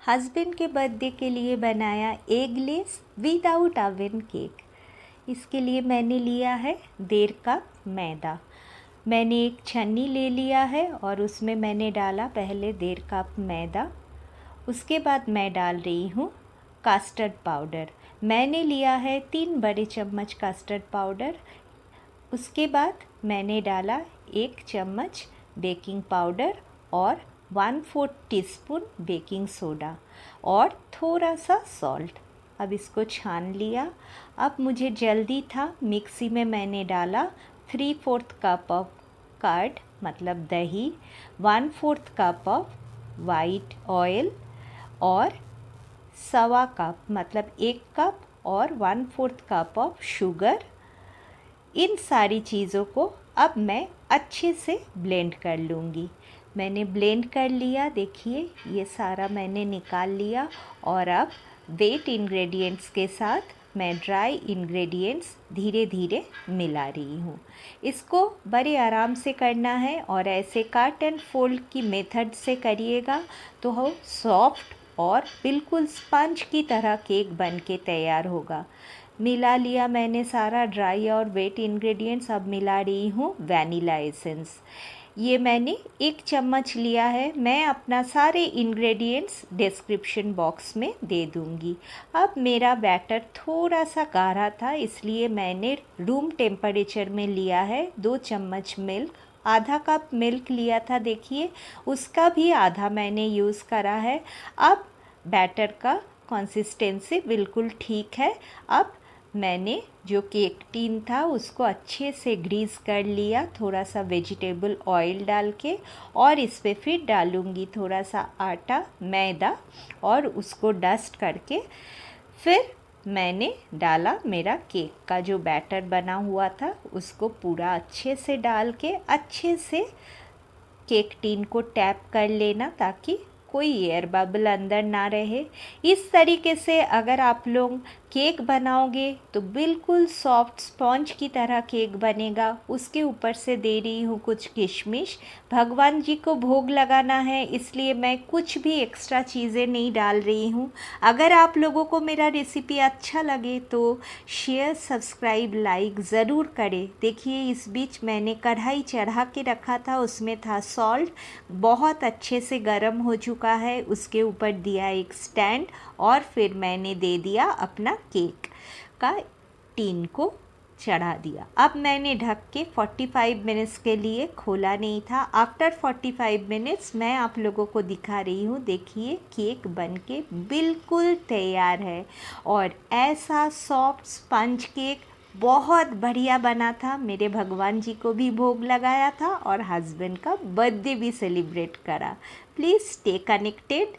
Husband के birthday के लिए बनाया एगलेस विदाउट ओवन केक। इसके लिए मैंने लिया है 1.5 कप मैदा। मैंने एक छन्नी ले लिया है और उसमें मैंने डाला पहले 1.5 कप मैदा। उसके बाद मैं डाल रही हूँ कस्टर्ड पाउडर। मैंने लिया है 3 बड़े चम्मच कस्टर्ड पाउडर। उसके बाद मैंने डाला 1 चम्मच बेकिंग पाउडर और 1/4 टीस्पून बेकिंग सोडा और थोड़ा सा सॉल्ट। अब इसको छान लिया। अब मुझे जल्दी था, मिक्सी में मैंने डाला 3/4 कप ऑफ कर्ड मतलब दही, 1/4 कप ऑफ वाइट ऑयल और 1/4 कप मतलब 1 कप और 1/4 कप ऑफ शुगर। इन सारी चीज़ों को अब मैं अच्छे से ब्लेंड कर लूँगी। मैंने ब्लेंड कर लिया, देखिए ये सारा मैंने निकाल लिया। और अब वेट इंग्रेडिएंट्स के साथ मैं ड्राई इंग्रेडिएंट्स धीरे धीरे मिला रही हूँ। इसको बड़े आराम से करना है और ऐसे काट एंड फोल्ड की मेथड से करिएगा तो वो सॉफ्ट और बिल्कुल स्पंज की तरह केक बन के तैयार होगा। मिला लिया मैंने सारा ड्राई और वेट इंग्रेडिएंट्स। अब मिला रही हूँ वैनिला एसेंस। ये मैंने 1 चम्मच लिया है। मैं अपना सारे इंग्रेडिएंट्स डिस्क्रिप्शन बॉक्स में दे दूँगी। अब मेरा बैटर थोड़ा सा गाढ़ा था, इसलिए मैंने रूम टेम्परेचर में लिया है 2 चम्मच मिल्क। आधा कप मिल्क लिया था, देखिए उसका भी आधा मैंने यूज़ करा है। अब बैटर का कंसिस्टेंसी बिल्कुल ठीक है। अब मैंने जो केक टीन था उसको अच्छे से ग्रीस कर लिया, थोड़ा सा वेजिटेबल ऑयल डाल के, और इस पे फिर डालूँगी थोड़ा सा आटा मैदा और उसको डस्ट करके फिर मैंने डाला मेरा केक का जो बैटर बना हुआ था उसको पूरा अच्छे से डाल के अच्छे से केक टीन को टैप कर लेना ताकि कोई एयर बबल अंदर ना रहे। इस तरीके से अगर आप लोग केक बनाओगे तो बिल्कुल सॉफ्ट स्पॉन्ज की तरह केक बनेगा। उसके ऊपर से दे रही हूँ कुछ किशमिश। भगवान जी को भोग लगाना है इसलिए मैं कुछ भी एक्स्ट्रा चीज़ें नहीं डाल रही हूँ। अगर आप लोगों को मेरा रेसिपी अच्छा लगे तो शेयर सब्सक्राइब लाइक ज़रूर करें। देखिए इस बीच मैंने कढ़ाई चढ़ा के रखा था, उसमें था सॉल्ट, बहुत अच्छे से गर्म हो चुका है। उसके ऊपर दिया एक स्टैंड और फिर मैंने दे दिया अपना केक का टीन को चढ़ा दिया। अब मैंने ढक के 45 मिनट्स के लिए खोला नहीं था। आफ्टर 45 मिनट्स मैं आप लोगों को दिखा रही हूँ। देखिए केक बनके बिल्कुल तैयार है और ऐसा सॉफ्ट स्पंज केक बहुत बढ़िया बना था। मेरे भगवान जी को भी भोग लगाया था और हस्बैंड का बर्थडे भी सेलिब्रेट करा। Please stay connected.